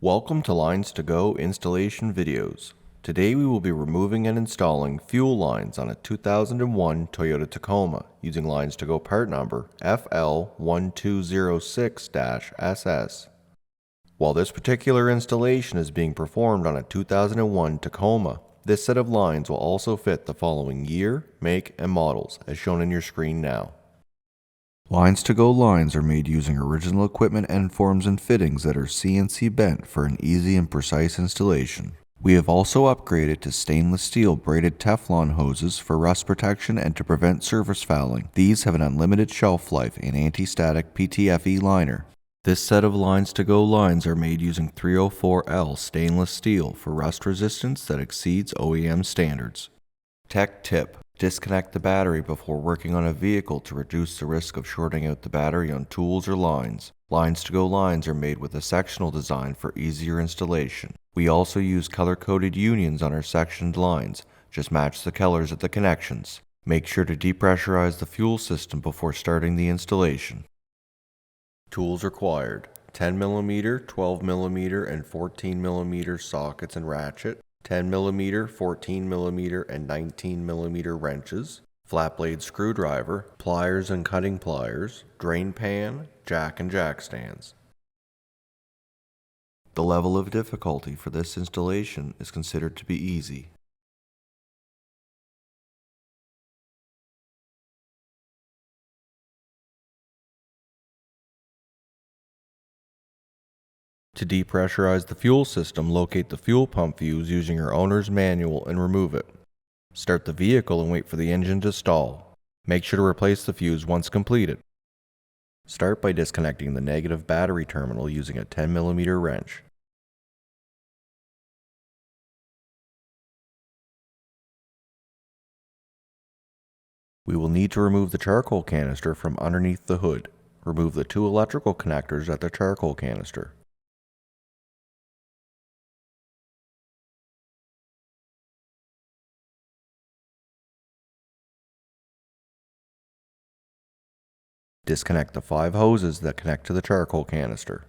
Welcome to LinesToGo installation videos. Today we will be removing and installing fuel lines on a 2001 Toyota Tacoma using LinesToGo part number FL1206-SS. While this particular installation is being performed on a 2001 Tacoma, this set of lines will also fit the following year, make, and models as shown in your screen now. LinesToGo lines are made using original equipment end forms and fittings that are CNC bent for an easy and precise installation. We have also upgraded to stainless steel braided Teflon hoses for rust protection and to prevent surface fouling. These have an unlimited shelf life and anti-static PTFE liner. This set of LinesToGo lines are made using 304L stainless steel for rust resistance that exceeds OEM standards. Tech tip: disconnect the battery before working on a vehicle to reduce the risk of shorting out the battery on tools or lines. LinesToGo lines are made with a sectional design for easier installation. We also use color-coded unions on our sectioned lines. Just match the colors at the connections. Make sure to depressurize the fuel system before starting the installation. Tools required: 10mm, 12mm, and 14mm sockets and ratchet, 10mm, 14mm, and 19mm wrenches, flat blade screwdriver, pliers and cutting pliers, drain pan, jack and jack stands. The level of difficulty for this installation is considered to be easy. To depressurize the fuel system, locate the fuel pump fuse using your owner's manual and remove it. Start the vehicle and wait for the engine to stall. Make sure to replace the fuse once completed. Start by disconnecting the negative battery terminal using a 10mm wrench. We will need to remove the charcoal canister from underneath the hood. Remove the two electrical connectors at the charcoal canister. Disconnect the 5 hoses that connect to the charcoal canister.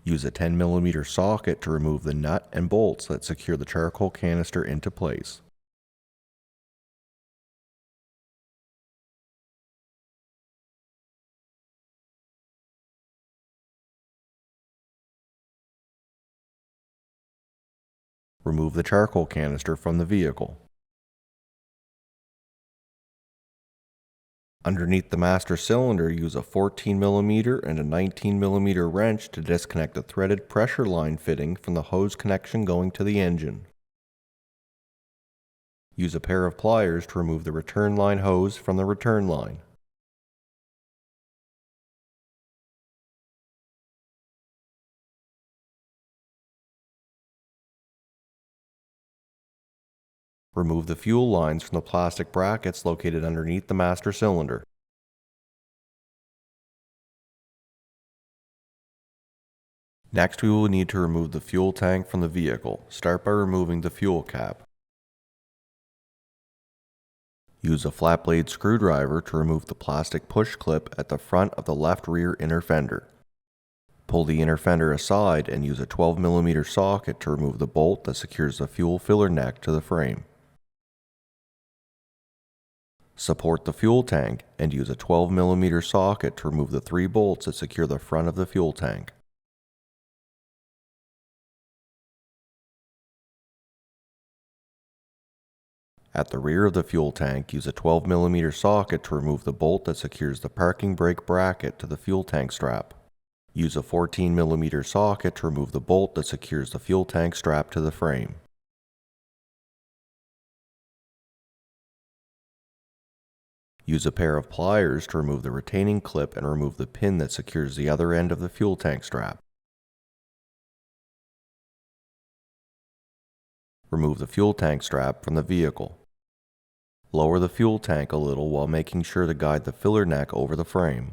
Use a 10mm socket to remove the nut and bolts that secure the charcoal canister into place. Remove the charcoal canister from the vehicle. Underneath the master cylinder, use a 14mm and a 19mm wrench to disconnect the threaded pressure line fitting from the hose connection going to the engine. Use a pair of pliers to remove the return line hose from the return line. Remove the fuel lines from the plastic brackets located underneath the master cylinder. Next, we will need to remove the fuel tank from the vehicle. Start by removing the fuel cap. Use a flat blade screwdriver to remove the plastic push clip at the front of the left rear inner fender. Pull the inner fender aside and use a 12mm socket to remove the bolt that secures the fuel filler neck to the frame. Support the fuel tank and use a 12mm socket to remove the 3 bolts that secure the front of the fuel tank. At the rear of the fuel tank, use a 12mm socket to remove the bolt that secures the parking brake bracket to the fuel tank strap. Use a 14mm socket to remove the bolt that secures the fuel tank strap to the frame. Use a pair of pliers to remove the retaining clip and remove the pin that secures the other end of the fuel tank strap. Remove the fuel tank strap from the vehicle. Lower the fuel tank a little while making sure to guide the filler neck over the frame.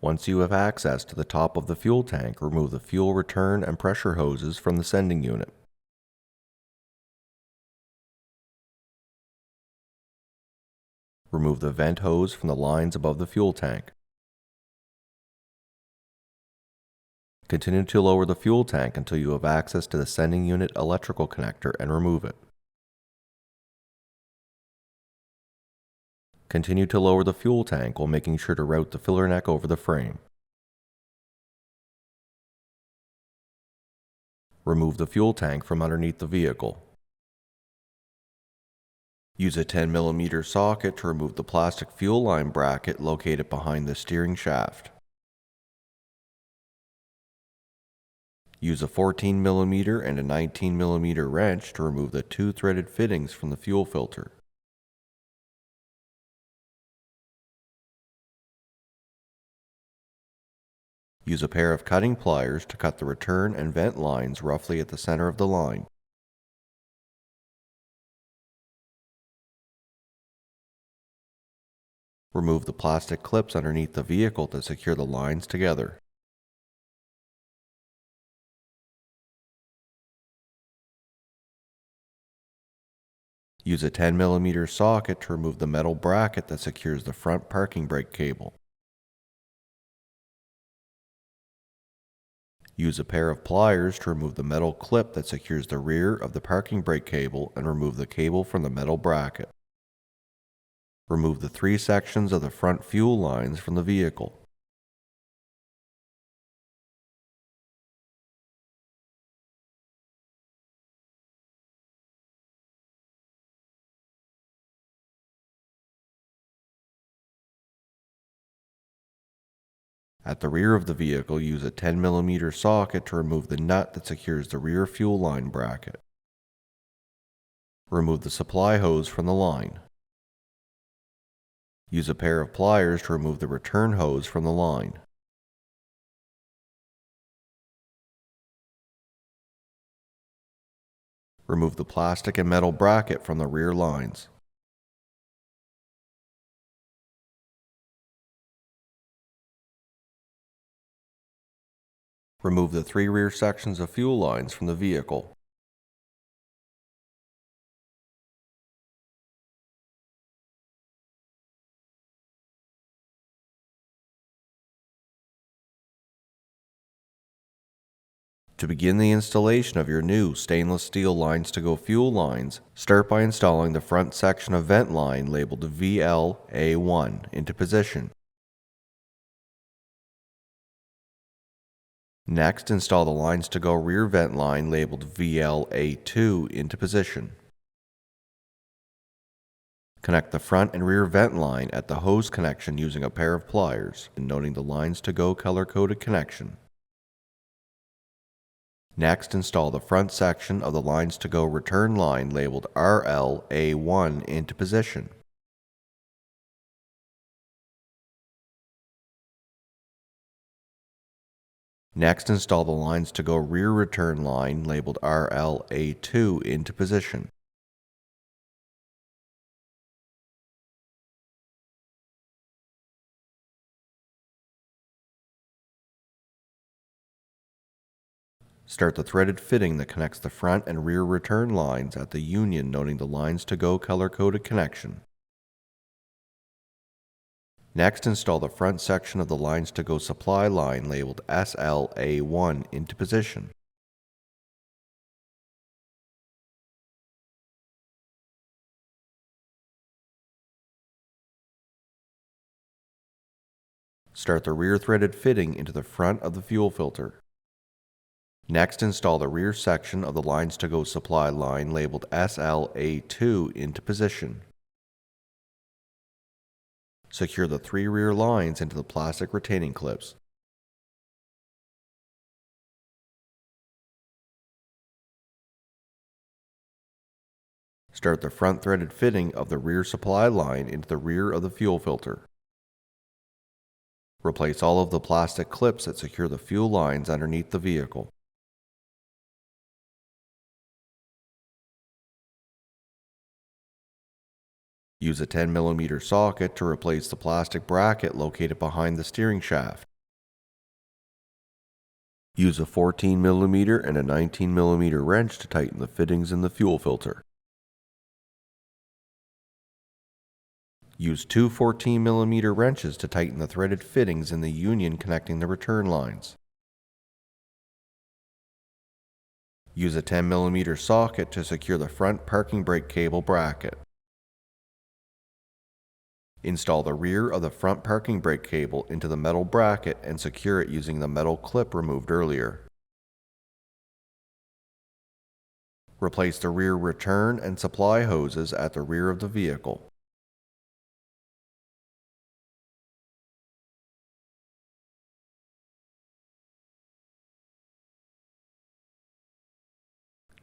Once you have access to the top of the fuel tank, remove the fuel return and pressure hoses from the sending unit. Remove the vent hose from the lines above the fuel tank. Continue to lower the fuel tank until you have access to the sending unit electrical connector and remove it. Continue to lower the fuel tank while making sure to route the filler neck over the frame. Remove the fuel tank from underneath the vehicle. Use a 10mm socket to remove the plastic fuel line bracket located behind the steering shaft. Use a 14mm and a 19mm wrench to remove the two threaded fittings from the fuel filter. Use a pair of cutting pliers to cut the return and vent lines roughly at the center of the line. Remove the plastic clips underneath the vehicle to secure the lines together. Use a 10mm socket to remove the metal bracket that secures the front parking brake cable. Use a pair of pliers to remove the metal clip that secures the rear of the parking brake cable and remove the cable from the metal bracket. Remove the three sections of the front fuel lines from the vehicle. At the rear of the vehicle, use a 10mm socket to remove the nut that secures the rear fuel line bracket. Remove the supply hose from the line. Use a pair of pliers to remove the return hose from the line. Remove the plastic and metal bracket from the rear lines. Remove the three rear sections of fuel lines from the vehicle. To begin the installation of your new stainless steel LinesToGo fuel lines, start by installing the front section of vent line labeled VLA1 into position. Next, install the LinesToGo rear vent line labeled VLA2 into position. Connect the front and rear vent line at the hose connection using a pair of pliers, noting the LinesToGo color-coded connection. Next, install the front section of the LinesToGo return line labeled RLA1 into position. Next, install the LinesToGo rear return line labeled RLA2 into position. Start the threaded fitting that connects the front and rear return lines at the union, noting the LinesToGo color-coded connection. Next, install the front section of the LinesToGo supply line labeled SLA1 into position. Start the rear threaded fitting into the front of the fuel filter. Next, install the rear section of the LinesToGo supply line labeled SLA2 into position. Secure the three rear lines into the plastic retaining clips. Start the front threaded fitting of the rear supply line into the rear of the fuel filter. Replace all of the plastic clips that secure the fuel lines underneath the vehicle. Use a 10mm socket to replace the plastic bracket located behind the steering shaft. Use a 14mm and a 19mm wrench to tighten the fittings in the fuel filter. Use two 14mm wrenches to tighten the threaded fittings in the union connecting the return lines. Use a 10mm socket to secure the front parking brake cable bracket. Install the rear of the front parking brake cable into the metal bracket and secure it using the metal clip removed earlier. Replace the rear return and supply hoses at the rear of the vehicle.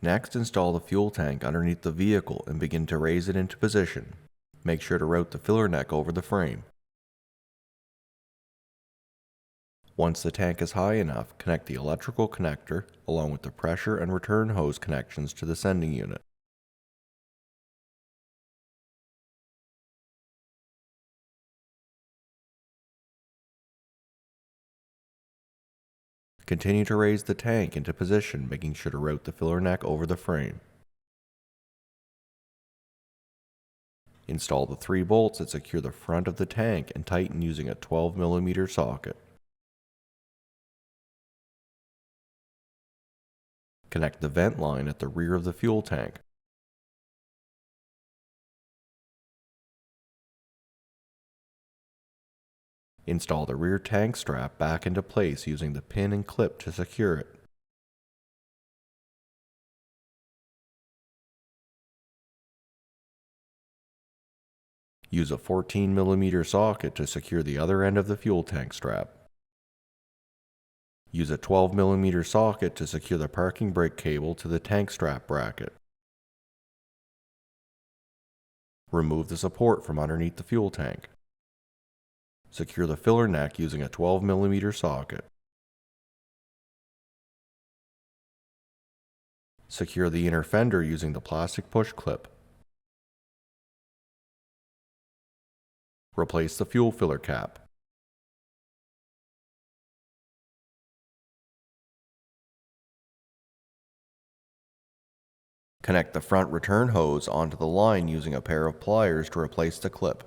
Next, install the fuel tank underneath the vehicle and begin to raise it into position. Make sure to route the filler neck over the frame. Once the tank is high enough, connect the electrical connector along with the pressure and return hose connections to the sending unit. Continue to raise the tank into position, making sure to route the filler neck over the frame. Install the 3 bolts that secure the front of the tank and tighten using a 12mm socket. Connect the vent line at the rear of the fuel tank. Install the rear tank strap back into place using the pin and clip to secure it. Use a 14mm socket to secure the other end of the fuel tank strap. Use a 12mm socket to secure the parking brake cable to the tank strap bracket. Remove the support from underneath the fuel tank. Secure the filler neck using a 12mm socket. Secure the inner fender using the plastic push clip. Replace the fuel filler cap. Connect the front return hose onto the line using a pair of pliers to replace the clip.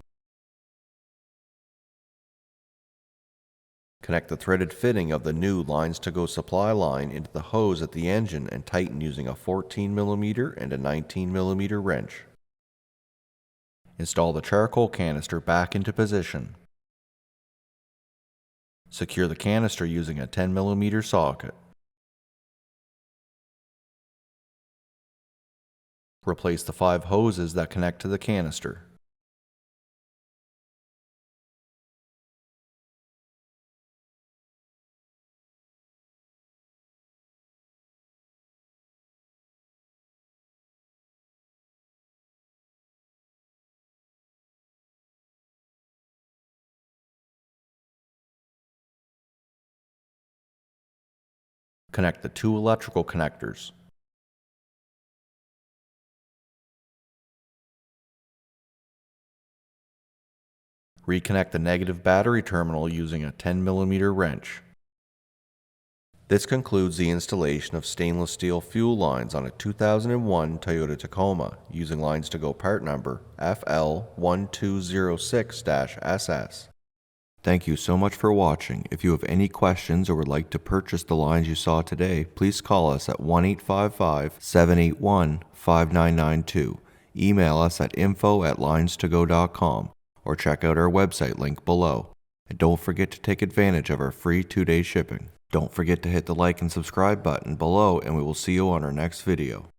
Connect the threaded fitting of the new LinesToGo supply line into the hose at the engine and tighten using a 14mm and a 19mm wrench. Install the charcoal canister back into position. Secure the canister using a 10mm socket. Replace the 5 hoses that connect to the canister. Connect the 2 electrical connectors. Reconnect the negative battery terminal using a 10mm wrench. This concludes the installation of stainless steel fuel lines on a 2001 Toyota Tacoma using LinesToGo part number FL1206-SS. Thank you so much for watching. If you have any questions or would like to purchase the lines you saw today, please call us at 1-855-781-5992. Email us at info@linestogo.com or check out our website link below. And don't forget to take advantage of our free 2-day shipping. Don't forget to hit the like and subscribe button below, and we will see you on our next video.